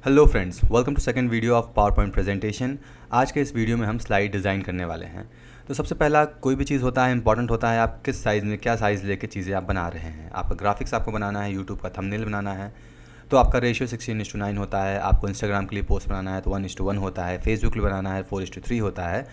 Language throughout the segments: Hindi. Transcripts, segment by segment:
Hello friends, welcome to second video of PowerPoint presentation. आज के इस वीडियो में हम स्लाइड डिज़ाइन करने वाले हैं। तो सबसे पहला कोई भी चीज़ होता है इंपॉर्टेंट होता है आप किस साइज़ में क्या साइज़ लेके चीज़ें आप बना रहे हैं। आपका ग्राफिक्स आपको बनाना है, यूट्यूब का थंबनेल बनाना है तो आपका रेशियो 16:9 होता है। आपको इंस्टाग्राम के लिए पोस्ट बनाना है तो 1:1 होता है। फेसबुक के लिए बनाना है 4:3 होता है।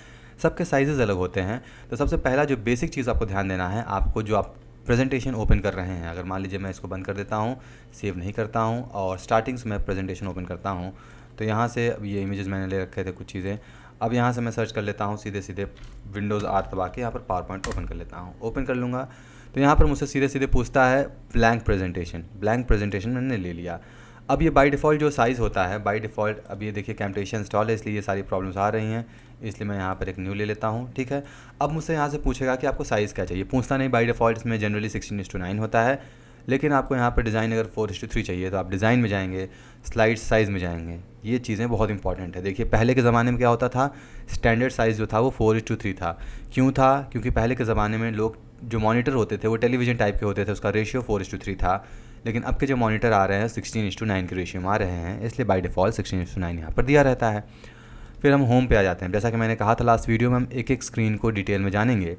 सबके साइजेज़ अलग होते हैं। तो सबसे पहला जो बेसिक चीज़ आपको ध्यान देना है, आपको जो आप प्रेजेंटेशन ओपन कर रहे हैं, अगर मान लीजिए मैं इसको बंद कर देता हूँ, सेव नहीं करता हूँ और स्टार्टिंग से मैं प्रेजेंटेशन ओपन करता हूँ, तो यहाँ से अब ये इमेजेस मैंने ले रखे थे कुछ चीज़ें। अब यहाँ से मैं सर्च कर लेता हूँ, सीधे सीधे विंडोज़ आर दबा के यहाँ पर पावर पॉइंट ओपन कर लेता हूँ। ओपन कर लूँगा तो यहाँ पर मुझसे सीधे सीधे पूछता है ब्लैंक प्रेजेंटेशन। ब्लैंक प्रेजेंटेशन मैंने ले लिया। अब ये बाय डिफ़ॉल्ट जो साइज़ होता है, बाय डिफ़ॉल्ट अब ये देखिए कैम्टेशन इंस्टॉल है इसलिए ये सारी प्रॉब्लम्स आ रही हैं, इसलिए मैं यहाँ पर एक न्यू ले लेता हूँ। ठीक है, अब मुझसे यहाँ से पूछेगा कि आपको साइज़ क्या चाहिए। पूछता नहीं, बाय डिफ़ॉल्ट इसमें जनरली 16:9 होता है, लेकिन आपको यहाँ पर डिज़ाइन अगर 4:3 चाहिए तो आप डिज़ाइन में जाएंगे, स्लाइड साइज़ में जाएंगे। ये चीज़ें बहुत इंपॉर्टेंट है। देखिए पहले के ज़माने में क्या होता था, स्टैंडर्ड साइज़ जो था वो 4:3 था। क्यों था? क्योंकि पहले के ज़माने में लोग जो मॉनिटर होते थे वो टेलीविज़न टाइप के होते थे, उसका रेशियो 4:3 था। लेकिन अब के जो मॉनिटर आ रहे हैं 16:9 के रेशियो में आ रहे हैं, इसलिए बाय डिफ़ॉल्ट 16:9 यहाँ पर दिया रहता है। फिर हम होम पे आ जाते हैं। जैसा कि मैंने कहा था लास्ट वीडियो में, हम एक एक स्क्रीन को डिटेल में जानेंगे।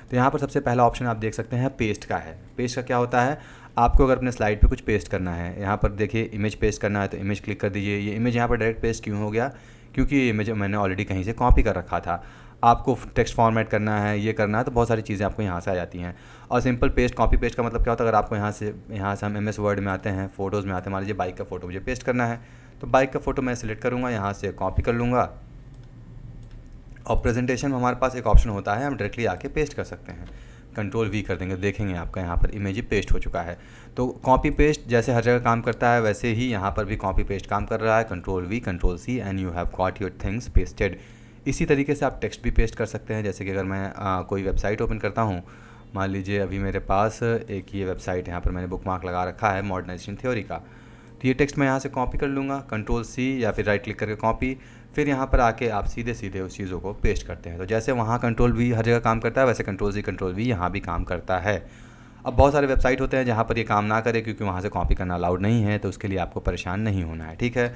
तो यहाँ पर सबसे पहला ऑप्शन आप देख सकते हैं पेस्ट का है। पेस्ट का क्या होता है, आपको अगर अपने स्लाइड पे कुछ पेस्ट करना है, यहाँ पर देखिए इमेज पेस्ट करना है तो इमेज क्लिक कर दीजिए। ये इमेज यहाँ पर डायरेक्ट पेस्ट क्यों हो गया? क्योंकि ये इमेज मैंने ऑलरेडी कहीं से कॉपी कर रखा था। आपको टेक्स्ट फॉर्मेट करना है, ये करना है, तो बहुत सारी चीज़ें आपको यहाँ से आ जाती हैं। और सिंपल पेस्ट कॉपी पेस्ट का मतलब क्या होता है, अगर आपको यहाँ से हम MS वर्ड में आते हैं, फ़ोटोज़ में आते हैं, मान लीजिए बाइक का फ़ोटो मुझे पेस्ट करना है, तो बाइक का फ़ोटो मैं सिलेक्ट करूँगा, यहाँ से कॉपी कर लूँगा और प्रेजेंटेशन में हमारे पास एक ऑप्शन होता है, हम डायरेक्टली आके पेस्ट कर सकते हैं। Ctrl+V कर देंगे, देखेंगे आपका यहाँ पर इमेज पेस्ट हो चुका है। तो कॉपी पेस्ट जैसे हर जगह काम करता है वैसे ही यहाँ पर भी कॉपी पेस्ट काम कर रहा है। Ctrl+V Ctrl+C and you have got your things pasted. इसी तरीके से आप टेक्स्ट भी पेस्ट कर सकते हैं। जैसे कि अगर मैं कोई वेबसाइट ओपन करता हूँ, मान लीजिए अभी मेरे पास एक ये वेबसाइट यहाँ पर मैंने बुकमार्क लगा रखा है मॉडर्नाइजेशन थ्योरी का, तो ये टेक्स्ट मैं यहाँ से कॉपी कर लूँगा, Ctrl+C या फिर राइट क्लिक करके कॉपी। फिर यहाँ पर आके आप सीधे सीधे उस चीज़ों को पेस्ट करते हैं। तो जैसे वहाँ Ctrl+V हर जगह काम करता है, वैसे Ctrl+C Ctrl+V यहाँ भी काम करता है। अब बहुत सारे वेबसाइट होते हैं जहाँ पर ये काम ना करे क्योंकि वहाँ से कॉपी करना अलाउड नहीं है, तो उसके लिए आपको परेशान नहीं होना है। ठीक है,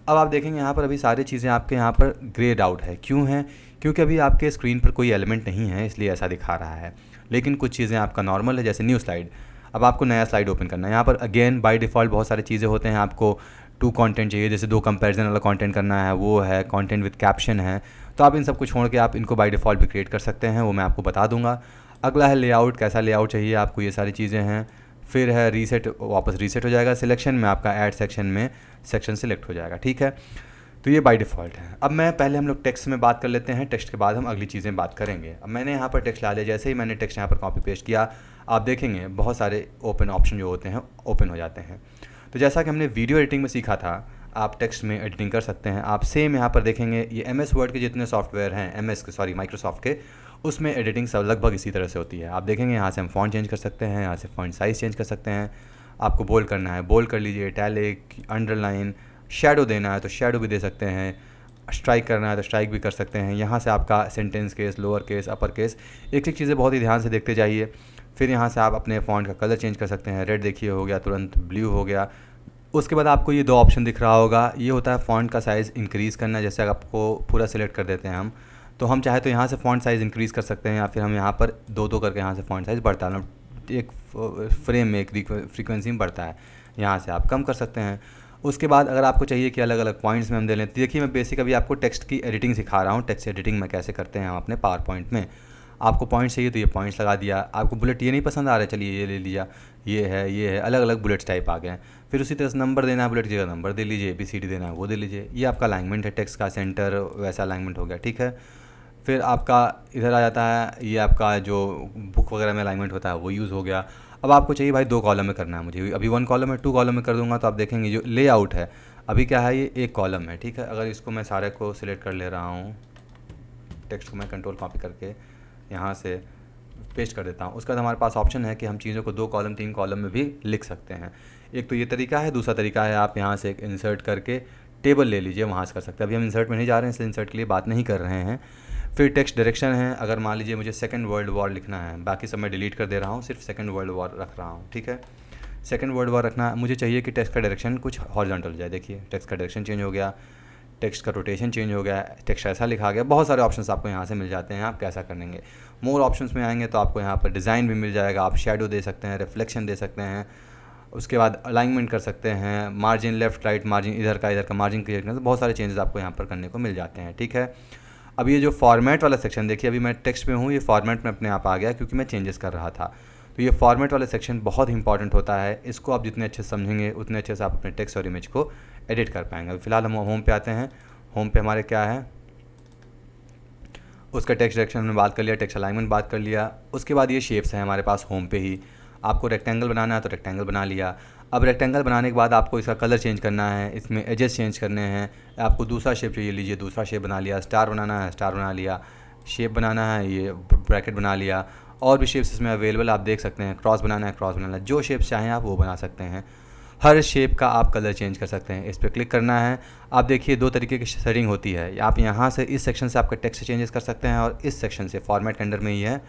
अब आप देखेंगे यहाँ पर अभी सारी चीज़ें आपके यहाँ पर ग्रेड आउट है। क्यों है? क्योंकि अभी आपके स्क्रीन पर कोई एलिमेंट नहीं है, इसलिए ऐसा दिखा रहा है। लेकिन कुछ चीज़ें आपका नॉर्मल है, जैसे न्यू स्लाइड। अब आपको नया स्लाइड ओपन करना है, यहाँ पर अगेन बाय डिफ़ॉल्ट बहुत सारी चीज़ें होते हैं। आपको 2 कंटेंट चाहिए, जैसे 2 कंपैरिजन वाला कंटेंट करना है, वो है कंटेंट विद कैप्शन है। तो आप इन सब को छोड़ के आप इनको बाय डिफ़ॉल्ट भी क्रिएट कर सकते हैं, वो मैं आपको बता दूंगा। अगला है लेआउट, कैसा लेआउट चाहिए आपको, ये सारी चीज़ें हैं। फिर है रीसेट, वापस रीसेट हो जाएगा। सिलेक्शन में आपका ऐड सेक्शन में सेक्शन सिलेक्ट हो जाएगा। ठीक है, तो ये बाय डिफ़ॉल्ट है। अब मैं पहले हम लोग टेक्स्ट में बात कर लेते हैं, टेक्स्ट के बाद हम अगली चीज़ें बात करेंगे। अब मैंने यहाँ पर टेक्स्ट ला लिया। जैसे ही मैंने टेक्स्ट यहाँ पर कॉपी पेस्ट किया, आप देखेंगे बहुत सारे ओपन ऑप्शन जो होते हैं ओपन हो जाते हैं। तो जैसा कि हमने वीडियो एडिटिंग में सीखा था, आप टेक्स्ट में एडिटिंग कर सकते हैं। आप सेम यहाँ पर देखेंगे ये MS वर्ड के जितने सॉफ्टवेयर हैं, माइक्रोसॉफ्ट के, उसमें एडिटिंग सब लगभग इसी तरह से होती है। आप देखेंगे यहाँ से हम फ़ॉन्ट चेंज कर सकते हैं, यहाँ से फ़ॉन्ट साइज़ चेंज कर सकते हैं। आपको बोल्ड करना है बोल्ड कर लीजिए, इटैलिक, अंडरलाइन, शैडो देना है तो शैडो भी दे सकते हैं, स्ट्राइक करना है तो स्ट्राइक भी कर सकते हैं। यहाँ से आपका sentence case, lower case, upper case, एक एक चीज़ें बहुत ही ध्यान से देखते जाइए। फिर यहाँ से आप अपने फ़ॉन्ट का कलर चेंज कर सकते हैं। रेड देखिए हो गया, तुरंत ब्लू हो गया। उसके बाद आपको ये 2 ऑप्शन दिख रहा होगा, ये होता है फ़ॉन्ट का साइज़ इंक्रीज़ करना। जैसे आपको पूरा सिलेक्ट कर देते हैं हम, तो हम चाहे तो यहाँ से फ़ॉन्ट साइज़ इंक्रीज़ कर सकते हैं, या फिर हम यहाँ पर 2-2 करके यहाँ से फ़ॉन्ट साइज़ बढ़ता है, एक फ्रेम में एक फ्रीक्वेंसी में बढ़ता है, यहाँ से आप कम कर सकते हैं। उसके बाद अगर आपको चाहिए कि अलग अलग पॉइंट्स में हम दे लें, तो देखिए मैं बेसिक अभी आपको टेक्स्ट की एडिटिंग सिखा रहा हूँ। टेक्स्ट एडिटिंग में कैसे करते हैं हम अपने पावर पॉइंट में। आपको पॉइंट्स चाहिए तो ये पॉइंट्स लगा दिया। आपको बुलेट ये नहीं पसंद आ रहा है, चलिए ये ले लिया, ये है, अलग अलग बुलेट्स टाइप आ गए हैं। फिर उसी तरह से नंबर देना है, बुलेट की जगह नंबर दे लीजिए, ABCD देना है वो दे लीजिए। ये आपका अलाइनमेंट है, टेक्स्ट का सेंटर वैसा अलाइनमेंट हो गया। ठीक है, फिर आपका इधर आ जाता है, ये आपका जो बुक वगैरह में अलाइनमेंट होता है वो यूज़ हो गया। अब आपको चाहिए भाई 2 कॉलम में करना है, मुझे अभी 1 कॉलम है, 2 कॉलम में कर दूंगा, तो आप देखेंगे जो लेआउट है अभी क्या है, ये 1 कॉलम है। ठीक है, अगर इसको मैं सारे को सिलेक्ट कर ले रहा हूँ, टेक्स्ट को मैं कंट्रोल कॉपी करके यहाँ से पेस्ट कर देता हूँ। उसके बाद हमारे पास ऑप्शन है कि हम चीज़ों को 2 कॉलम 3 कॉलम में भी लिख सकते हैं। एक तो ये तरीका है, दूसरा तरीका है आप यहाँ से इंसर्ट करके टेबल ले लीजिए, वहाँ से कर सकते हैं। अभी हम इंसर्ट में नहीं जा रहे हैं, इसलिए इंसर्ट के लिए बात नहीं कर रहे हैं। फिर टेक्स्ट डायरेक्शन है, अगर मान लीजिए मुझे सेकंड वर्ल्ड वॉर लिखना है, बाकी सब मैं डिलीट कर दे रहा हूँ, सिर्फ सेकंड वर्ल्ड वॉर रख रहा हूँ। ठीक है, सेकंड वर्ड बार रखना, मुझे चाहिए कि टेक्स्ट का डायरेक्शन कुछ हॉरिजॉन्टल हो जाए। देखिए टेक्स्ट का डायरेक्शन चेंज हो गया, टेक्स्ट का रोटेशन चेंज हो गया, टेक्स्ट ऐसा लिखा गया। बहुत सारे ऑप्शंस आपको यहाँ से मिल जाते हैं, आप कैसा करेंगे। मोर ऑप्शंस में आएंगे तो आपको यहाँ पर डिज़ाइन भी मिल जाएगा, आप शेडो दे सकते हैं, रिफ्लेक्शन दे सकते हैं, उसके बाद अलाइनमेंट कर सकते हैं, मार्जिन लेफ्ट राइट, मार्जिन इधर का मार्जिन क्रिएट करना, तो बहुत सारे चेंजेस आपको यहाँ पर करने को मिल जाते हैं। ठीक है, अब ये जो फॉर्मेट वाला सेक्शन देखिए, अभी मैं टेक्स्ट में हूँ, ये फॉर्मेट में अपने आप आ गया क्योंकि मैं चेंजेस कर रहा था। तो ये फॉर्मेट वाला सेक्शन बहुत इंपॉर्टेंट होता है, इसको आप जितने अच्छे से समझेंगे उतने अच्छे से आप अपने टेक्स्ट और इमेज को एडिट कर पाएंगे। अभी फिलहाल हम होम पे आते हैं। होम पे हमारे क्या है, उसका टेक्स्ट डायरेक्शन हमने बात कर लिया, टेक्स्ट अलाइनमेंट बात कर लिया। उसके बाद ये शेप्स हैं हमारे पास होम पे ही। आपको रेक्टेंगल बनाना है तो रेक्टेंगल बना लिया। अब रेक्टेंगल बनाने के बाद आपको इसका कलर चेंज करना है, इसमें एजेस चेंज करने हैं। आपको दूसरा शेप चाहिए, लीजिए दूसरा शेप बना लिया। स्टार बनाना है, स्टार बना लिया। शेप बनाना है, ये ब्रैकेट बना लिया। और भी शेप्स इसमें अवेलेबल आप देख सकते हैं। क्रॉस बनाना है, क्रॉस बनाना है, जो शेप्स चाहें आप वो बना सकते हैं। हर शेप का आप कलर चेंज कर सकते हैं। इस पर क्लिक करना है। आप देखिए दो तरीके की सेटिंग होती है। आप यहाँ से इस सेक्शन से आपका टेक्स्ट चेंजेस कर सकते हैं, और इस सेक्शन से फॉर्मेट के अंडर में ही है,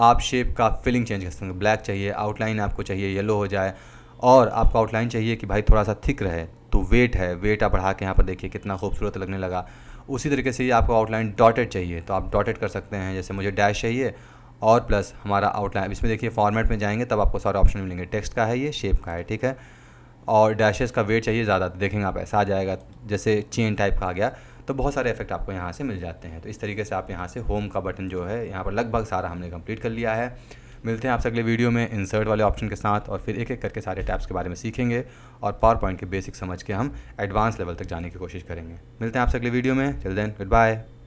आप शेप का फिलिंग चेंज कर सकते हैं। ब्लैक चाहिए, आउटलाइन आपको चाहिए येलो हो जाए, और आपको आउटलाइन चाहिए कि भाई थोड़ा सा थिक रहे, तो वेट है, वेट आप बढ़ा के यहाँ पर देखिए कितना खूबसूरत लगने लगा। उसी तरीके से ये आपको आउटलाइन डॉटेड चाहिए तो आप डॉटेड कर सकते हैं। जैसे मुझे डैश चाहिए और प्लस हमारा आउटलाइन, इसमें देखिए फॉर्मेट में जाएंगे तब आपको सारे ऑप्शन मिलेंगे। टेक्स्ट का है, ये शेप का है, ठीक है। और डैशेस का वेट चाहिए ज़्यादा, तो देखेंगे आप ऐसा आ जाएगा जैसे चेन टाइप का आ गया। तो बहुत सारे इफेक्ट आपको यहाँ से मिल जाते हैं। तो इस तरीके से आप यहाँ से होम का बटन जो है यहाँ पर लगभग सारा हमने कंप्लीट कर लिया है। मिलते हैं आपसे अगले वीडियो में इंसर्ट वाले ऑप्शन के साथ, और फिर एक एक करके सारे टैब्स के बारे में सीखेंगे और पावर पॉइंट के बेसिक समझ के हम एडवांस लेवल तक जाने की कोशिश करेंगे। मिलते हैं आपसे अगले वीडियो में। Till then good bye.